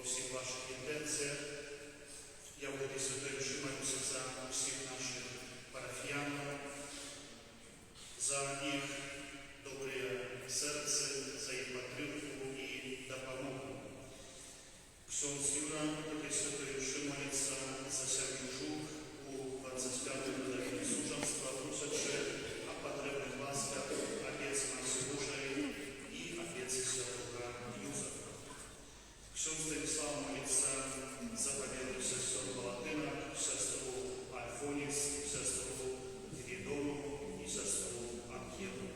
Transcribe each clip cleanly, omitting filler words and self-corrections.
всіх ваших інтенціях. Я в Воді Святої вшимаюся за всіх наших парафіян, за їх добре серце, за їх підтримку і допомогу. Ксьонс Юра Воді Святої вшимається за всякий жук у 25-й годині служенства, просячи о потребних ласках Отець Матері Божої і Отець Святого Юзефа. Ксьонс Станіслав молиться за победу сестер Балатина, сестру Альфоніс, сестру Гвідону і сестру Анхелу,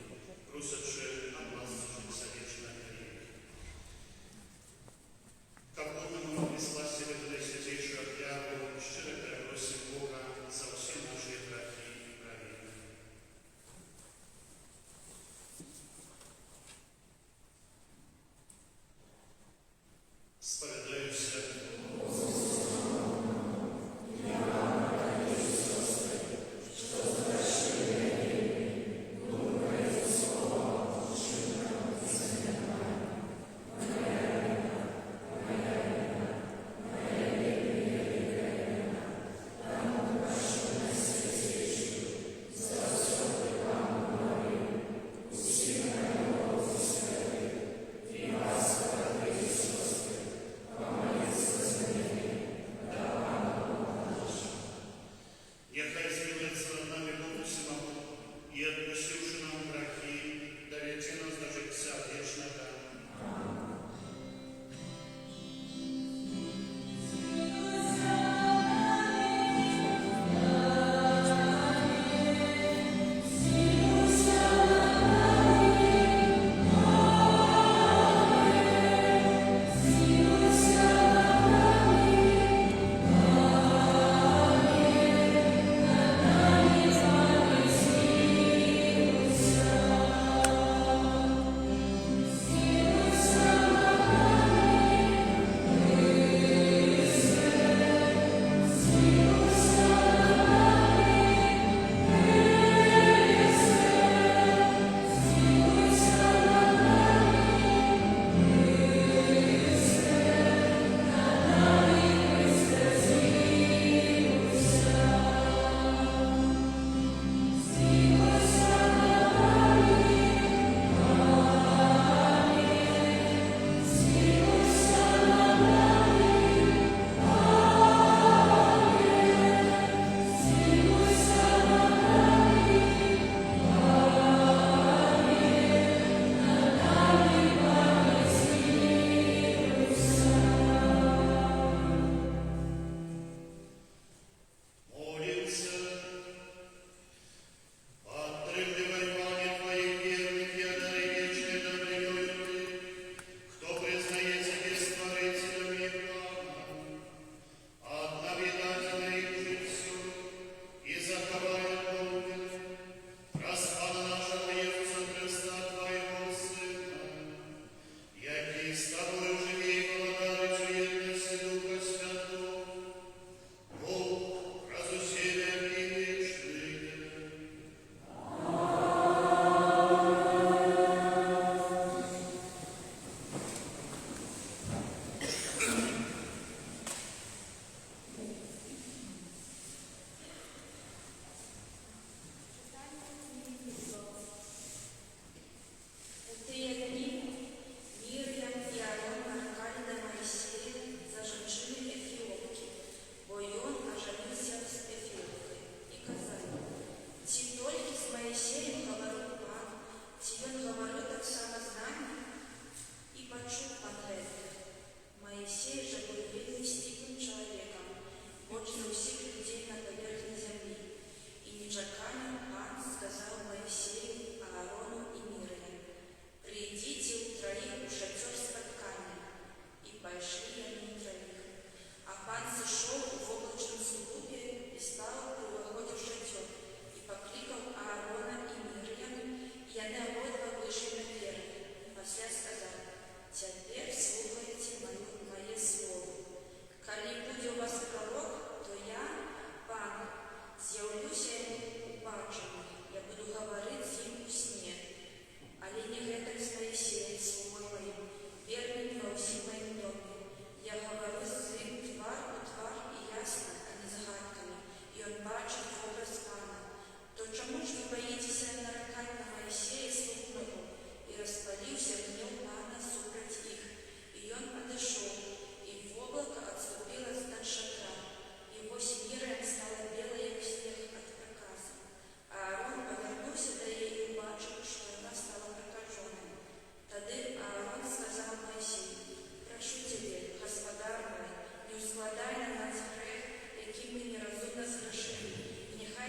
просячи от нас житься вічне мирі. Как полному из власти Святой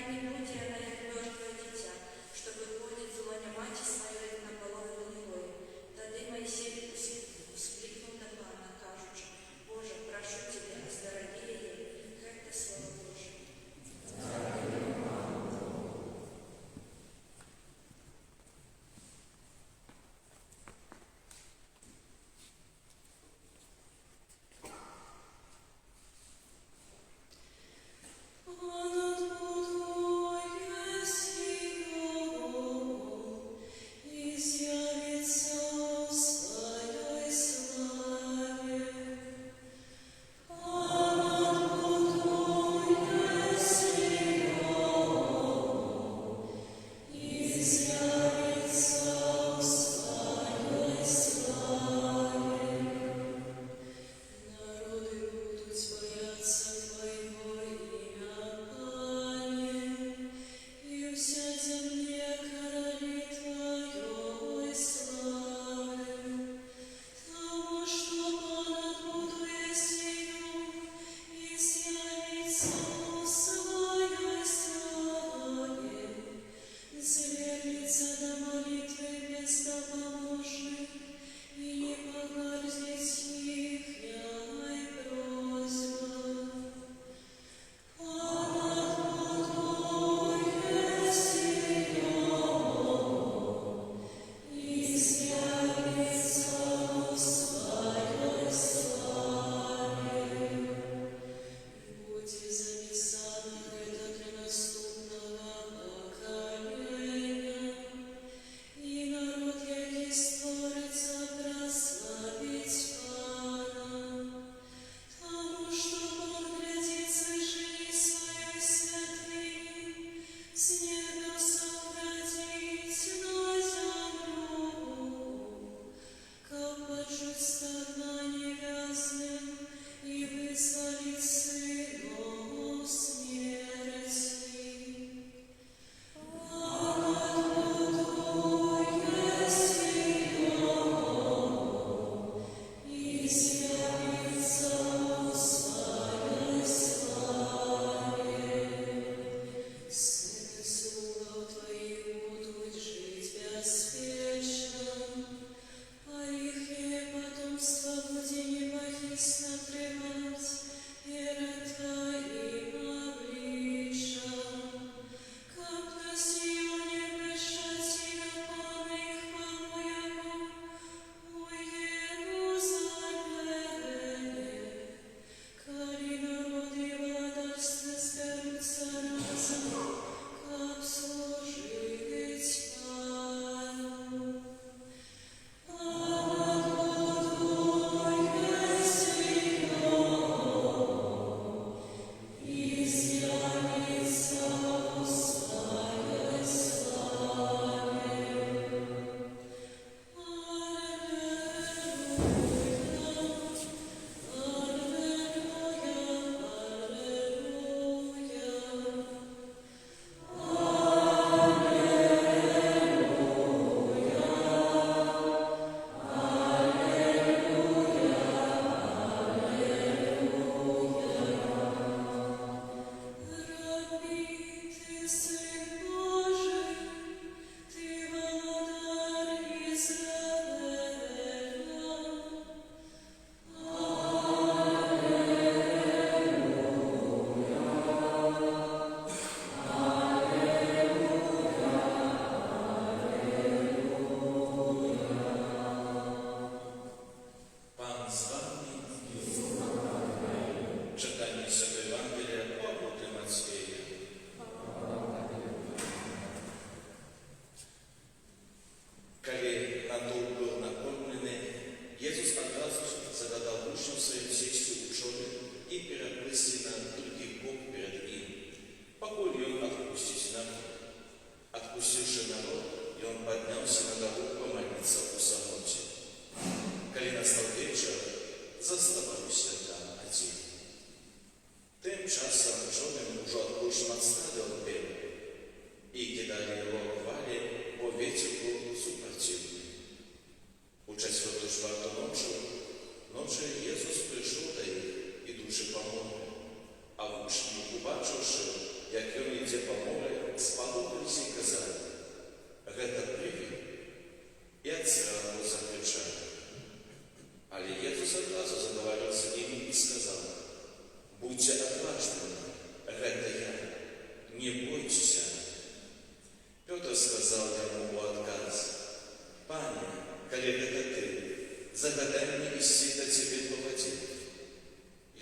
не будь она, як мертвое дитя, что выходит з лоня мати своєї на половину львою. Тоді Моїсей вскликнув до Пана, кажучи: Боже, прошу Тебя, оздорови її. Це слово Боже. Будь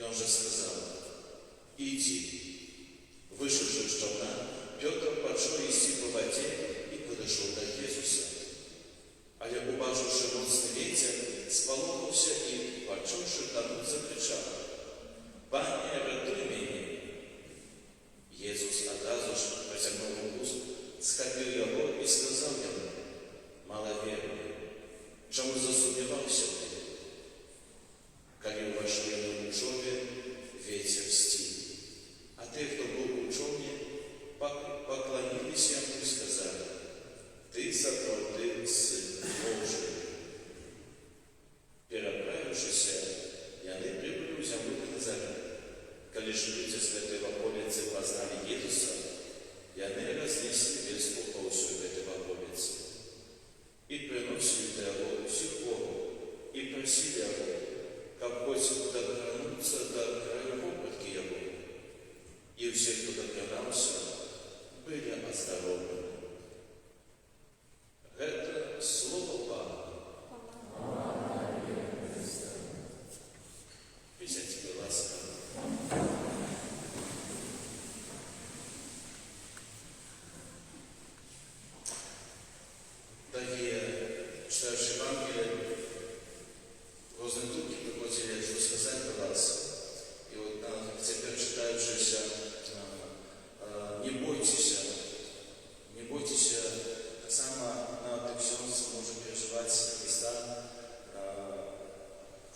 он же сказал: «Иди». Вышедший из човна, Петр пошел идти по воде и подошел до Иисуса. Але убачивши моцный ветер, сполохався и, почувши тонуть, закричал: «Пане, рятуй меня!» Иисус одразу же протянул руку, схватил его и сказал ему: «Маловерный, чому засумнівався ти?» Коли вошли на учебе, ветер стих. А те, кто был в учебе, поклонились ему и сказали: «Ты заправды Сын Божий». Переправившись, яны прибыли в землю Назарет. Коли же люди с этой околицы познали Иисуса, яны разнесли вестку по всей этой околице. И приносили его всю гору, и просили его, как хоть дотронуться до края вопытки его. И все, кто дотронулся, были оздоровлены. Это слово Бога. Присядьте, ласка. Дорогие читающие Евангелие, Рознентуки приходили, что сказать про вас. И вот теперь читающиеся, не бойтесь, так само на Тексенце может переживать Христа,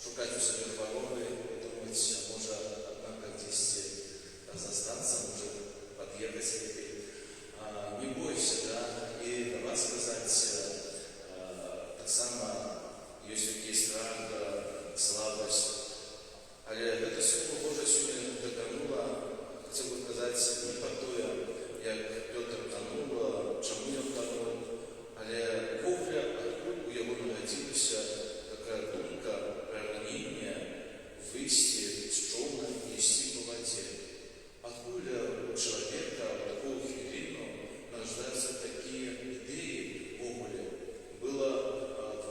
шукать у себя хвороби, думать, может, однако здесь застаться, может, подъехать. Не бойся, да, и на вас сказать, так само есть такие страх, да, слабость. Але это Слово Божие сегодня доконуло, хотел бы сказать, не по той, як Петр тонул, чему он тонул, але вовля, откуда у его народилась такая думка, прагнение выйти с човна и идти по воде. Откуда у человека в такую хвилину рождаются такие идеи в вовле? Было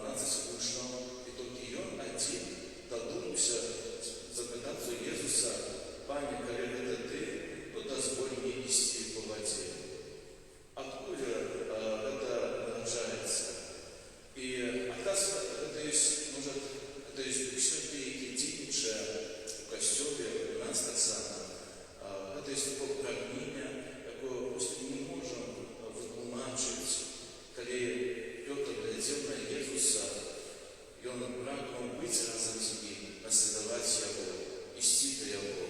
12 учнов, и только он один додумался запитаться у Иисуса: «Пане, коли это ты, то дозволь мне идти по воде». Откуда это рождается? И оказывается, это есть, может, это есть святые единичие в костеле, у нас так само. Это есть такое прагнение, такое просто не можем вытлумачить. Коли Петр глядел на Иисуса, и он прагнул быть разом с ним, наследовать его, идти до его.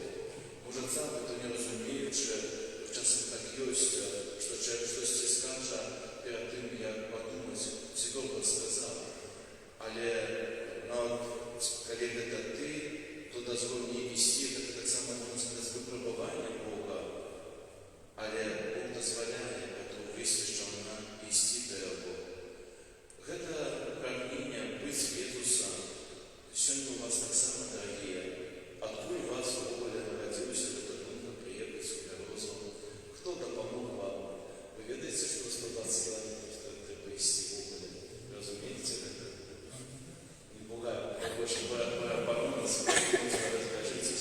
Может, сам это не разумеючи, часом так есть, что человек что-то скаже перед тем, як подумать, всего бы сказал. Але, коли это ты, то дозволь мне идти, это так само, можно сказать, выпробование Бога. Але Бог дозволяет это увести, что она идти до его. Это прагнение быть с Иисусом. Сегодня у вас так само, дорогие, откуда у вас в поле народился эта думка приехать в Березову? Кто-то помог вам. Вы ведаете, что 120 километров это поисти в поле? Разумеете это? Не пугаю. Больше пора помолиться, расскажите.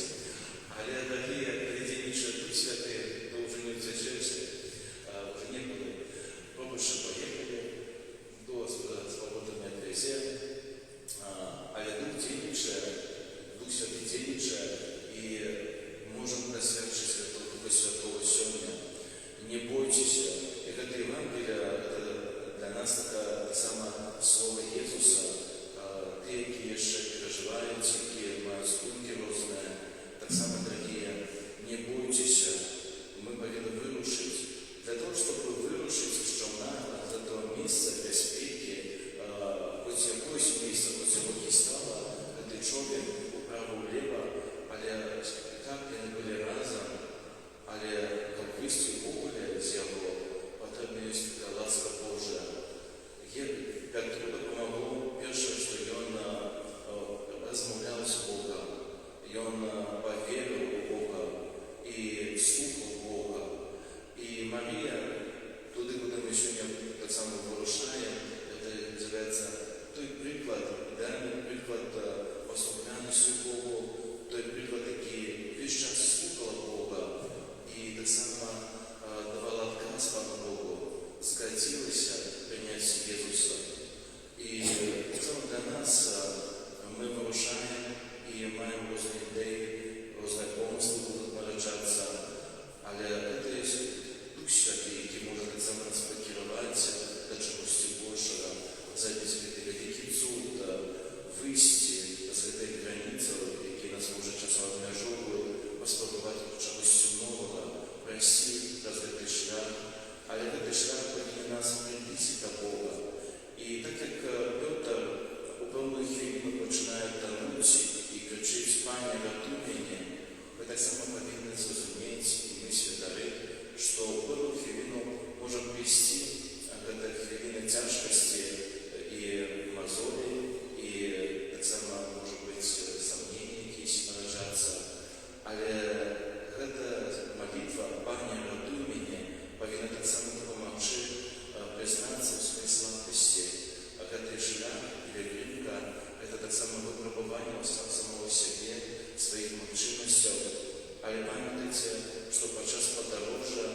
ale pamiętajcie, że podczas podróży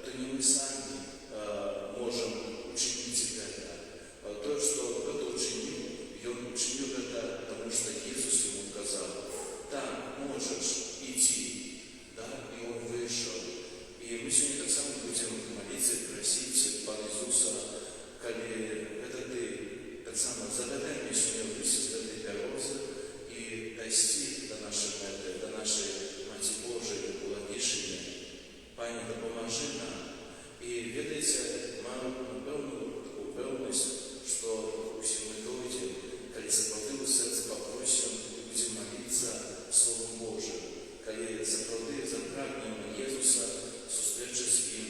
to nie my sami możemy uczynić это. То, что кто-то учинил, и он учинил это, потому что Иисус ему сказал: да, можешь идти, да, и он вышел. И мы сегодня так само будем молиться и просить Пана Иисуса, коли это ты, так само загадай мне сегодня выйти с этой дороги и дойти до нашей меты, до нашей Маті Божої, Благішення. Пані, допоможи нам. І ведайте, маємо певну таку певність, що усі ми дойдемо, коли заправди у серце попросимо і будемо молитися Словом Божим, коли заправди запрагнемо Єсуса, зустрічі з ним,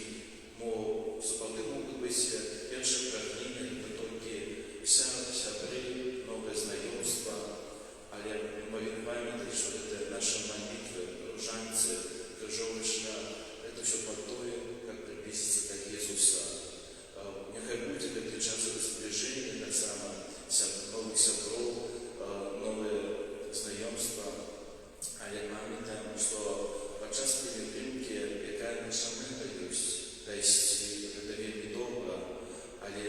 мов заправди можуть бути перші прагнення, і тільки вся сябри, нове знайомство, але ми повинні пам'ятати, що це наші молитви, różańce, krzyżowy szlak, to все по той, как приблизиться до Иисуса. Нехай будет это час сближения, так само новых сябров, новые знакомства. А я памятаю, что подчас пилигримки, яка наша мета есть, дойти, это вельми долго, але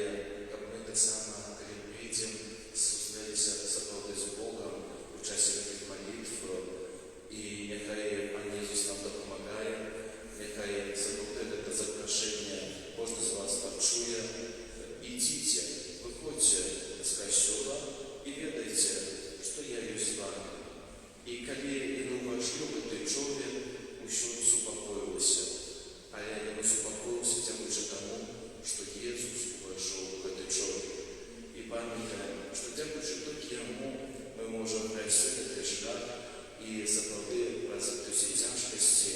как мы так само, коли видим, встретиться с Богом в часе этих молитв, и нехай Пан Ісус нам допомагає, нехай забуде це запрошення, кожен з вас почує. Ідіть, виходьте з костюла і ведайте, що я є з вами. І коли я не уважлю в этой чове, ущо супокоїлося. А я не супокоївся тим лише тому, що Ісус увійшов в этой чове. І пам'ятаємо, що дякуючи тільки Йому ми можемо пройти цей шлях, и заправды развиты все тяжкости,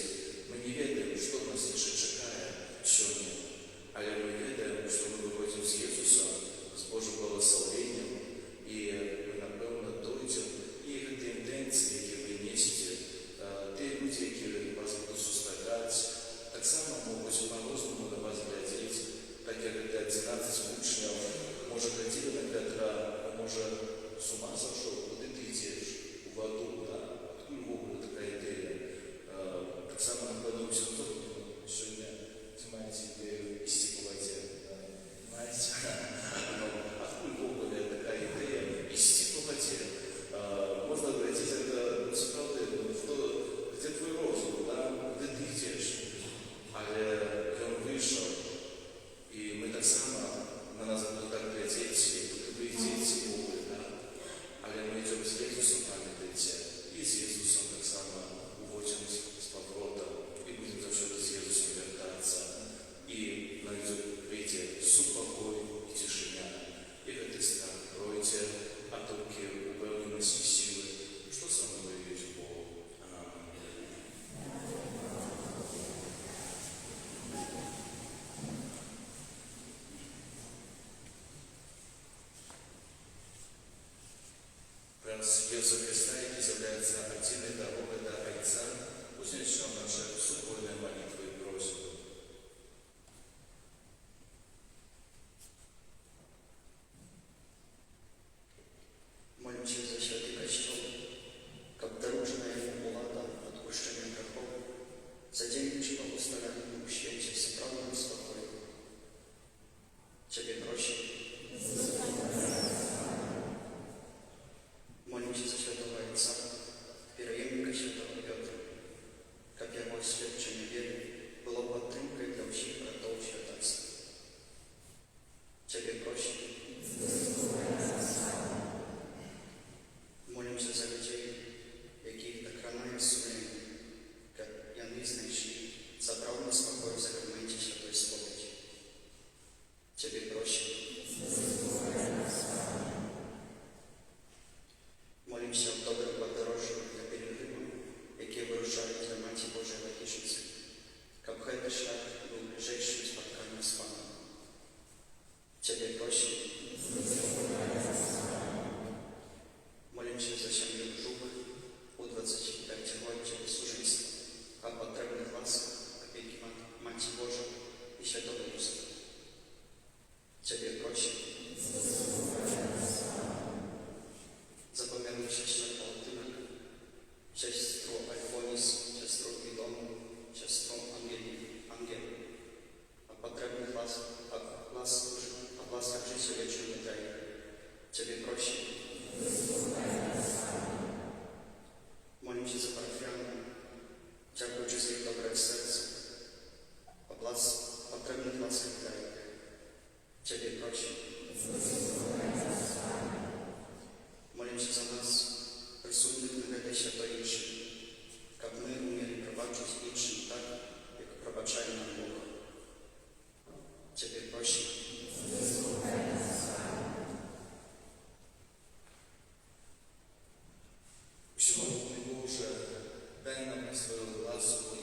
мы не ведаем, что нас еще чекает сегодня. Але мы ведаем, что мы выходим с Иисусом, с Божьим благословением, и мы, напевно, дойдем, и эти интенции, которые вы несете, те люди, которые вас будут сострадать, так само могут по-разному на вас глядеть, так как это 11 учнев, может, ходили на Петра, а может, с ума сошел, куда ты идешь, в аду, да? Откуда така ідея? Так само накладуся в тому, сьогодні маєте ідею істікувати. Знаєте? Откуда така ідея істікувати? Можна обратить это, справді, где твой розум, да? Де ти йдеш? Але він вийшов, і ми так само, на нас будуть так глядіти, ви йдете Богу, да? Але ми йдемо з Ісусом, пам'ятайте, и с Иисусом так само уводим с поворота, и будем завсегда с Иисусом вертаться, и найдем, видите, супокой и тишина, и этот страх пройти, а только упевненость и силы, что со мной есть Бог. Раз Иисус Христа является отдельной дорогой до Отца, пусть начнем наши супольные молитвы и просьбы. Молимся за святый Костел, как дорожная ему влада отпущения грехов, за день благословенный в свете справным спокоем. Тебе просим. Молимся за святого Отца, первоемника Дякуючи за їх добре серце, потрібних нас людей. Тебе просимо. Молимся за нас, присутніх на глядача та інших, як ми вміли пробачити іншим так, як пробачає нам Бог. Тебе просимо. Всемогутний Боже, дай нам свою ласку